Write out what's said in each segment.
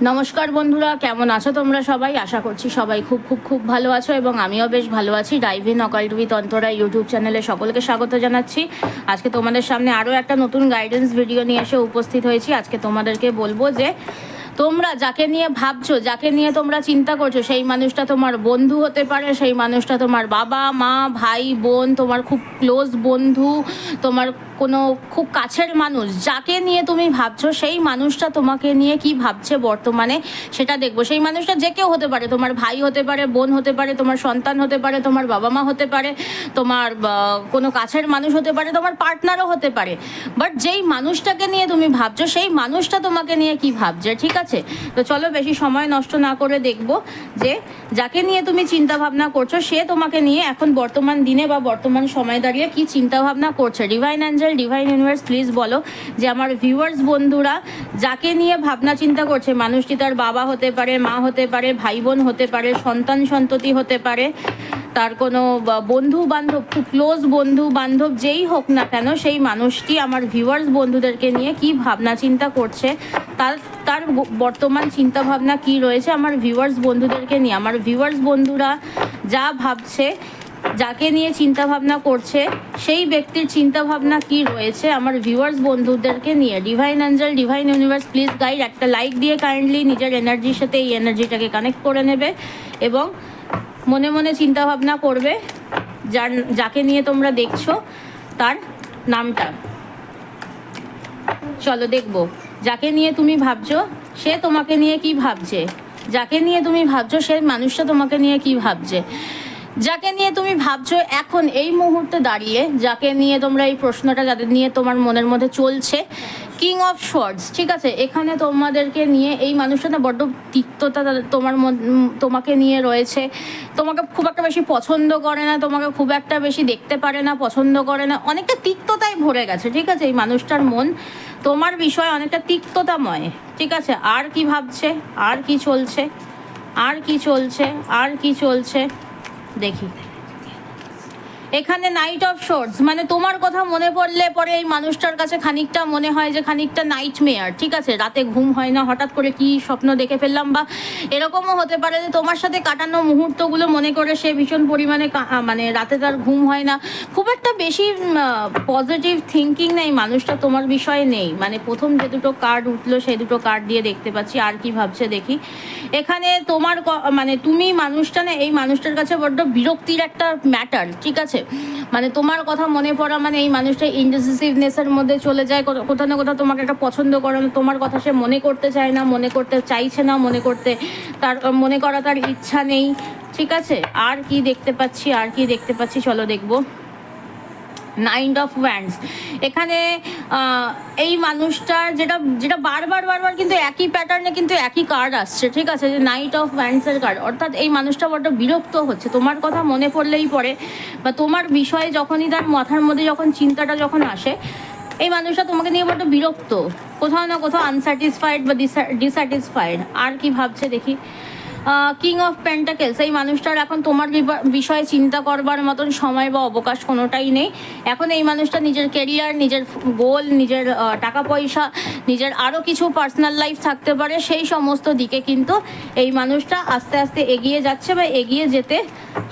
নমস্কার বন্ধুরা, কেমন আছো তোমরা সবাই? আশা করছি সবাই খুব খুব খুব ভালো আছো এবং আমিও বেশ ভালো আছি। Dive in occult with Antara YouTube চ্যানেলে সকলকে স্বাগত জানাচ্ছি। আজকে তোমাদের সামনে আরও একটা নতুন গাইডেন্স ভিডিও নিয়ে এসে উপস্থিত হয়েছি। আজকে তোমাদেরকে বলবো যে তোমরা যাকে নিয়ে ভাবছো, যাকে নিয়ে তোমরা চিন্তা করছো, সেই মানুষটা তোমার বন্ধু হতে পারে, সেই মানুষটা তোমার বাবা মা ভাই বোন, তোমার খুব ক্লোজ বন্ধু, তোমার কোনো খুব কাছের মানুষ। যাকে নিয়ে তুমি ভাবছো সেই মানুষটা তোমাকে নিয়ে কি ভাবছে বর্তমানে সেটা দেখবো। সেই মানুষটা যে কেউ হতে পারে, তোমার ভাই হতে পারে, বোন হতে পারে, তোমার সন্তান হতে পারে, তোমার বাবা মা হতে পারে, তোমার কোনো কাছের মানুষ হতে পারে, তোমার পার্টনারও হতে পারে। বাট যেই মানুষটাকে নিয়ে তুমি ভাবছো সেই মানুষটা তোমাকে নিয়ে কি ভাবছে, ঠিক আছে? তো চলো বেশি সময় নষ্ট না করে দেখবো যে যাকে নিয়ে তুমি চিন্তা ভাবনা করছো সে তোমাকে নিয়ে এখন বর্তমান দিনে বা বর্তমান সময় দাঁড়িয়ে কি চিন্তা ভাবনা করছে। Divine Angel, divine universe, please বলো যে আমার ভিউয়ার্স বন্ধুরা যাকে নিয়ে ভাবনা চিন্তা করছে, মানুষটি তার বাবা হতে পারে, মা হতে পারে, ভাই বোন হতে পারে, সন্তান সন্ততি হতে পারে, তার কোনো বন্ধু বান্ধব, খুব ক্লোজ বন্ধু বান্ধব যেই হোক না কেন, সেই মানুষটি আমার ভিউয়ার্স বন্ধুদেরকে নিয়ে কি ভাবনা চিন্তা করছে, তার তার বর্তমান চিন্তা ভাবনা কি রয়েছে আমার ভিউয়ার্স বন্ধুদেরকে নিয়ে। আমার ভিউয়ার্স বন্ধুরা যা ভাবছে, যাকে নিয়ে চিন্তা ভাবনা করছে, সেই ব্যক্তির চিন্তা ভাবনা কি রয়েছে আমার ভিউয়ার্স বন্ধুদেরকে নিয়ে। Divine Angel, divine universe, please guide একটা লাইক দিয়ে কাইন্ডলি নিজের এনার্জির সাথে এই এনার্জিটাকে কানেক্ট করে নেবে এবং মনে মনে চিন্তা ভাবনা করবে যাকে নিয়ে তোমরা দেখছো তার নামটা। চলো দেখবো যাকে নিয়ে তুমি ভাবছো সে তোমাকে নিয়ে কি ভাবছে, যাকে নিয়ে তুমি ভাবছো সেই মানুষটা তোমাকে নিয়ে কি ভাবছে। যাকে নিয়ে তুমি ভাবছো এখন এই মুহূর্তে দাঁড়িয়ে, যাকে নিয়ে তোমরা এই প্রশ্নটা যাদের নিয়ে তোমার মনের মধ্যে চলছে, কিং অফ শোয়ার্ডস, ঠিক আছে? এখানে তোমাদেরকে নিয়ে এই মানুষটা না বড্ড তিক্ততা তোমাকে নিয়ে রয়েছে। তোমাকে খুব একটা বেশি পছন্দ করে না, তোমাকে খুব একটা বেশি দেখতে পারে না, পছন্দ করে না, অনেকটা তিক্ততায় ভরে গেছে, ঠিক আছে? এই মানুষটার মন তোমার বিষয়ে অনেকটা তিক্ততাময়, ঠিক আছে? আর কি ভাবছে, আর কি চলছে, আর কি চলছে, আর কি চলছে দেখি। এখানে নাইট অফ শোর্টস, মানে তোমার কথা মনে পড়লে পরে এই মানুষটার কাছে খানিকটা মনে হয় যে খানিকটা নাইট মেয়ার, ঠিক আছে? রাতে ঘুম হয় না, হঠাৎ করে কি স্বপ্ন দেখে ফেললাম, বা এরকমও হতে পারে যে তোমার সাথে কাটানো মুহূর্তগুলো মনে করে সে ভীষণ পরিমাণে মানে রাতে তার ঘুম হয় না, খুব একটা বেশি পজিটিভ থিঙ্কিং নেই মানুষটা তোমার বিষয়ে নেই। মানে প্রথম যে দুটো কার্ড উঠলো সেই দুটো কার্ড দিয়ে দেখতে পাচ্ছি আর কি ভাবছে দেখি। এখানে তোমার মানে তুমি মানুষটা না, এই মানুষটার কাছে বড্ড বিরক্তির একটা ম্যাটার, ঠিক আছে? মানে তোমার কথা মনে পড়া মানে এই মানুষটা ইনডিসিসিভনেসের মধ্যে চলে যায়, কোথাও না কোথাও তোমাকে একটা পছন্দ করে না, তোমার কথা সে মনে করতে চায় না, মনে করতে চাইছে না, মনে করা তার ইচ্ছা নেই, ঠিক আছে? আর কি দেখতে পাচ্ছি, আর কি দেখতে পাচ্ছি চলো দেখবো। নাইট অফ ওয়ান্ডস, এখানে এই মানুষটার যেটা যেটা বারবার বারবার কিন্তু একই প্যাটার্নে কিন্তু একই কার্ড আসছে, ঠিক আছে? যে নাইট অফ ওয়ান্ডসের কার্ড, অর্থাৎ এই মানুষটা বড্ড বিরক্ত হচ্ছে, তোমার কথা মনে পড়লেই পড়ে বা তোমার বিষয়ে যখনই তার মাথার মধ্যে যখন চিন্তাটা যখন আসে, এই মানুষটা তোমাকে নিয়ে বড্ড বিরক্ত, কোথাও না কোথাও আনস্যাটিসফাইড বা ডিস্যাটিসফাইড। আর কি ভাবছে দেখি। কিং অফ পেন্টাকেলস, এই মানুষটার এখন তোমার বিষয়ে চিন্তা করবার মতন সময় বা অবকাশ কোনোটাই নেই। এখন এই মানুষটা নিজের কেরিয়ার, নিজের গোল, নিজের টাকা পয়সা, নিজের আরও কিছু পার্সোনাল লাইফ থাকতে পারে, সেই সমস্ত দিকে কিন্তু এই মানুষটা আস্তে আস্তে এগিয়ে যাচ্ছে বা এগিয়ে যেতে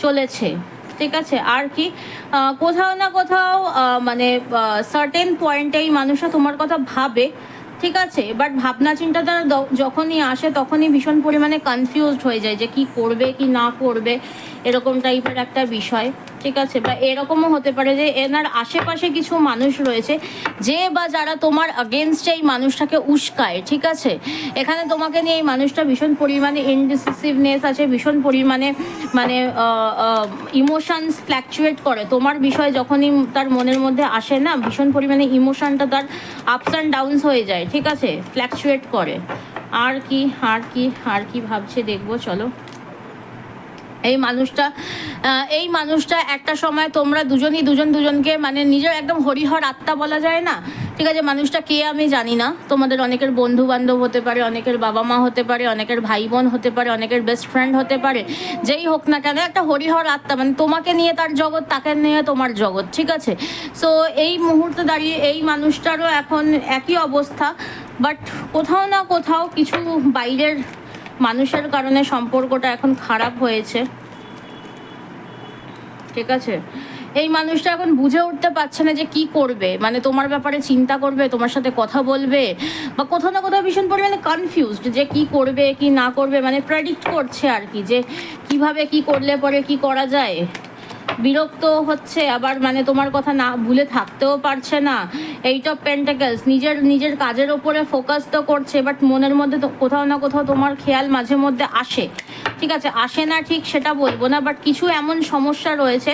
চলেছে, ঠিক আছে? আর কি কোথাও না কোথাও মানে সার্টেন পয়েন্টে এই মানুষটা তোমার কথা ভাবে, ঠিক আছে? বাট ভাবনা চিন্তাটা যখনই আসে তখনই ভীষণ পরিমাণে কনফিউজড হয়ে যায় যে কি করবে কি না করবে, এরকম টাইপের একটা বিষয়, ঠিক আছে? বা এরকমও হতে পারে যে এনার আশেপাশে কিছু মানুষ রয়েছে যে বা যারা তোমার আগেনস্টে এই মানুষটাকে উস্কায়, ঠিক আছে? এখানে তোমাকে নিয়ে এই মানুষটা ভীষণ পরিমাণে ইনডিসিসিভনেস আছে, ভীষণ পরিমাণে মানে ইমোশনস ফ্ল্যাকচুয়েট করে তোমার বিষয়ে যখনই তার মনের মধ্যে আসে না, ভীষণ পরিমাণে ইমোশনটা তার আপস অ্যান্ড ডাউনস হয়ে যায়, ঠিক আছে? ফ্ল্যাকচুয়েট করে। আর কি, আর কি, আর কি ভাবছে দেখবো চলো। এই মানুষটা একটা সময় তোমরা দুজনকে মানে নিজের একদম হরিহর আত্মা বলা যায় না, ঠিক আছে? মানুষটা কে আমি জানি না, তোমাদের অনেকের বন্ধু বান্ধব হতে পারে, অনেকের বাবা মা হতে পারে, অনেকের ভাই বোন হতে পারে, অনেকের বেস্ট ফ্রেন্ড হতে পারে, যেই হোক না কেন একটা হরিহর আত্মা, মানে তোমাকে নিয়ে তার জগৎ, তাকে নিয়ে তোমার জগৎ, ঠিক আছে? সো এই মুহূর্তে দাঁড়িয়ে এই মানুষটারও এখন একই অবস্থা, বাট কোথাও না কোথাও কিছু বাইরের মানুষের কারণে সম্পর্কটা এখন খারাপ হয়েছে, ঠিক আছে। এই মানুষটা এখন বুঝে উঠতে পারছে না যে কি করবে, মানে তোমার ব্যাপারে চিন্তা করবে, তোমার সাথে কথা বলবে, বা কোথাও না কোথাও ভীষণ পরিমাণে কনফিউজড যে কি করবে কি না করবে, মানে প্রেডিক্ট করছে আর কি যে কিভাবে কি করলে পরে কি করা যায়। বিরক্ত হচ্ছে, আবার মানে তোমার কথা না ভুলে থাকতেও পারছে না। এইট অফ পেন্টাকেলস, নিজের কাজের ওপরে ফোকাস তো করছে, বাট মনের মধ্যে তো কোথাও না কোথাও তোমার খেয়াল মাঝে মধ্যে আসে, ঠিক আছে। আসে না ঠিক সেটা বলবো না, বাট কিছু এমন সমস্যা রয়েছে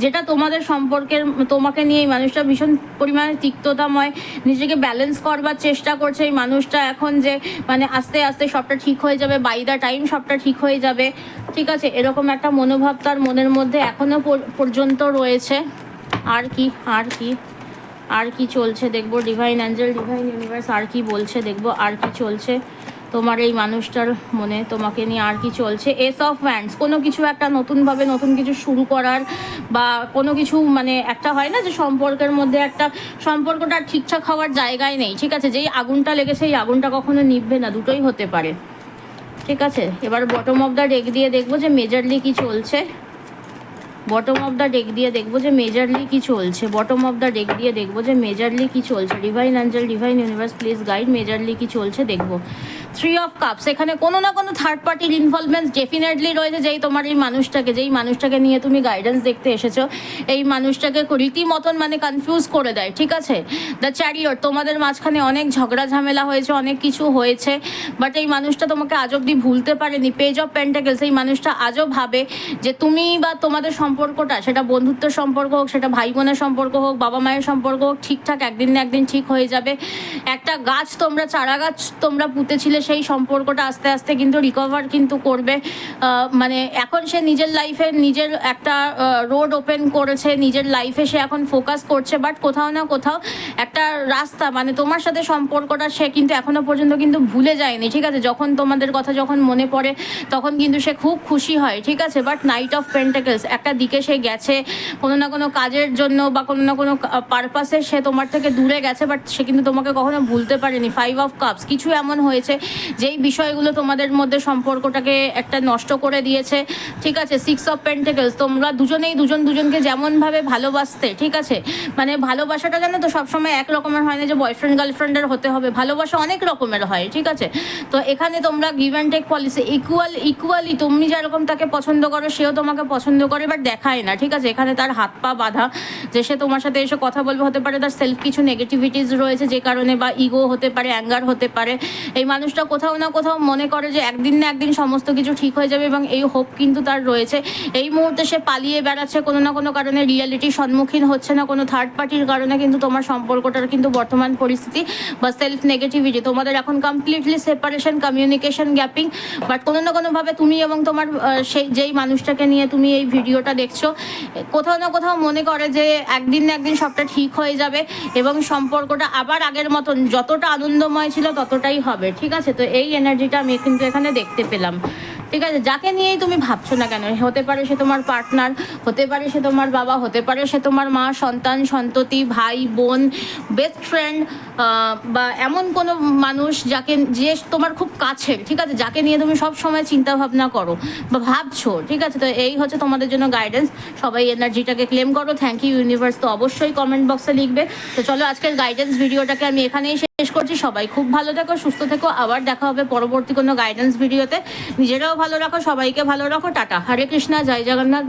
যেটা তোমাদের সম্পর্কের, তোমাকে নিয়ে এই মানুষটা ভীষণ পরিমাণে তিক্ততাময়, নিজেকে ব্যালেন্স করবার চেষ্টা করছে এই মানুষটা এখন, যে মানে আস্তে আস্তে সবটা ঠিক হয়ে যাবে, বাই দ্য টাইম সবটা ঠিক হয়ে যাবে, ঠিক আছে। এরকম একটা মনোভাব তার মনের মধ্যে এখনো পর্যন্ত রয়েছে। আর কি আর কি আর কি চলছে দেখবো, ডিভাইন অ্যাঞ্জেল, ডিভাইন ইউনিভার্স আর কি বলছে দেখবো, আর কি চলছে তোমার এই মানুষটার মনে তোমাকে নিয়ে, আর কি চলছে। এস অফ ওয়ান্ডস, কোনো কিছু একটা নতুনভাবে নতুন কিছু শুরু করার, বা কোনো কিছু মানে একটা হয় না যে সম্পর্কের মধ্যে একটা সম্পর্কটা ঠিকঠাক হওয়ার জায়গায় নেই, ঠিক আছে। যেই আগুনটা লেগেছে এই আগুনটা কখনো নিভবে না, দুটোই হতে পারে, ঠিক আছে। এবার বটম অফ দ্য ডেক দিয়ে দেখবো যে মেজরলি কি চলছে, বটম অফ দ্য ডেক দিয়ে দেখবো যে মেজরলি কি চলছে, বটম অফ দ্য ডেক দিয়ে দেখবো যে মেজরলি কি চলছে। Divine Angel, divine universe please guide, majorly কি চলছে দেখবো। থ্রি অফ কাপস, এখানে কোনো না কোনো থার্ড পার্টির ইনভলভমেন্ট ডেফিনেটলি রয়েছে, যেই তোমার এই মানুষটাকে, যেই মানুষটাকে নিয়ে তুমি গাইডেন্স দেখতে এসেছো, এই মানুষটাকে রীতিমতন মানে কনফিউজ করে দেয়, ঠিক আছে। দ্য চ্যারিয়ট, তোমাদের মাঝখানে অনেক ঝগড়া ঝামেলা হয়েছে, অনেক কিছু হয়েছে, বাট এই মানুষটা তোমাকে আজ অব্দি ভুলতে পারেনি। পেজ অফ পেন্টাকেলস, এই মানুষটা আজও ভাবে যে তুমি বা তোমাদের সম্পর্কটা, সেটা বন্ধুত্বের সম্পর্ক হোক, সেটা ভাই বোনের সম্পর্ক হোক, বাবা মায়ের সম্পর্ক হোক, ঠিকঠাক একদিন না একদিন ঠিক হয়ে যাবে। একটা গাছ তোমরা, চারা গাছ তোমরা পুঁতেছিলে, সেই সম্পর্কটা আস্তে আস্তে কিন্তু রিকভার কিন্তু করবে। মানে এখন সে নিজের লাইফে নিজের একটা রোড ওপেন করেছে, নিজের লাইফে সে এখন ফোকাস করছে, বাট কোথাও না কোথাও একটা রাস্তা, মানে তোমার সাথে সম্পর্কটা সে কিন্তু এখনো পর্যন্ত কিন্তু ভুলে যায়নি, ঠিক আছে। যখন তোমাদের কথা যখন মনে পড়ে তখন কিন্তু সে খুব খুশি হয়, ঠিক আছে। বাট নাইট অফ পেন্টাকেলস, একটা দিকে সে গেছে কোনো না কোনো কাজের জন্য বা কোনো না কোনো পারপাসে সে তোমার থেকে দূরে গেছে, বাট সে কিন্তু তোমাকে কখনো ভুলতে পারেনি। ফাইভ অফ কাপস, কিছু এমন হয়েছে যেই বিষয়গুলো তোমাদের মধ্যে সম্পর্কটাকে একটা নষ্ট করে দিয়েছে, ঠিক আছে। সিক্স অফ পেন্টাকেলস, তোমরা দুজনেই দুজনকে যেমনভাবে ভালোবাসতে, ঠিক আছে। মানে ভালোবাসাটা জানো তো সবসময় এক রকমের হয় না যে বয়ফ্রেন্ড গার্লফ্রেন্ডের হতে হবে, ভালোবাসা অনেক রকমের হয়, ঠিক আছে। তো এখানে তোমরা give and take policy, equally তুমি যেরকম তাকে পছন্দ করো সেও তোমাকে পছন্দ করে, বাট দেখায় না, ঠিক আছে। এখানে তার হাত পা বাঁধা, যে সে তোমার সাথে এসে কথা বলবে, হতে পারে তার সেলফ কিছু নেগেটিভিটিস রয়েছে যে কারণে, বা ইগো হতে পারে, অ্যাঙ্গার হতে পারে। এই মানুষটা কোথাও না কোথাও মনে করে যে একদিন না একদিন সমস্ত কিছু ঠিক হয়ে যাবে, এবং এই হোপ কিন্তু তার রয়েছে। এই মুহূর্তে সে পালিয়ে বেড়াচ্ছে কোনো না কোনো কারণে, রিয়ালিটির সম্মুখীন হচ্ছে না কোনো থার্ড পার্টির কারণে, কিন্তু তোমার সম্পর্কটার কিন্তু বর্তমান পরিস্থিতি বা সেলফ নেগেটিভিটি, তোমাদের এখন completely separation, communication gapping. But কোনো না কোনোভাবে তুমি এবং তোমার সেই যেই মানুষটাকে নিয়ে তুমি এই ভিডিওটা দেখছো, কোথাও না কোথাও মনে করে যে একদিন না একদিন সবটা ঠিক হয়ে যাবে, এবং সম্পর্কটা আবার আগের মতন যতটা আনন্দময় ছিল ততটাই হবে, ঠিক আছে। তো এই এনার্জিটা আমি কিন্তু এখানে দেখতে পেলাম, ঠিক আছে। যাকে নিয়েই তুমি ভাবছো না কেন, হতে পারে সে তোমার পার্টনার, হতে পারে সে তোমার বাবা, হতে পারে সে তোমার মা, সন্তান, সন্ততি, ভাই বোন, বেস্ট ফ্রেন্ড, বা এমন কোনো মানুষ যে তোমার খুব কাছের, ঠিক আছে, যাকে নিয়ে তুমি সব সময় চিন্তা ভাবনা করো বা ভাবছো, ঠিক আছে। তো এই হচ্ছে তোমাদের জন্য গাইডেন্স, সবাই এনার্জিটাকে ক্লেম করো। থ্যাংক ইউ ইউনিভার্স, তো অবশ্যই কমেন্ট বক্সে লিখবে। তো চলো আজকের গাইডেন্স ভিডিওটাকে আমি এখানেই শেষ করছি। সবাই খুব ভালো থেকো, সুস্থ থেকো, আবার দেখা হবে পরবর্তী কোনো গাইডেন্স ভিডিওতে। নিজেরাও ভালো রাখো, সবাইকে ভালো রাখো, টাটা, হরে কৃষ্ণা, জয় জগন্নাথ।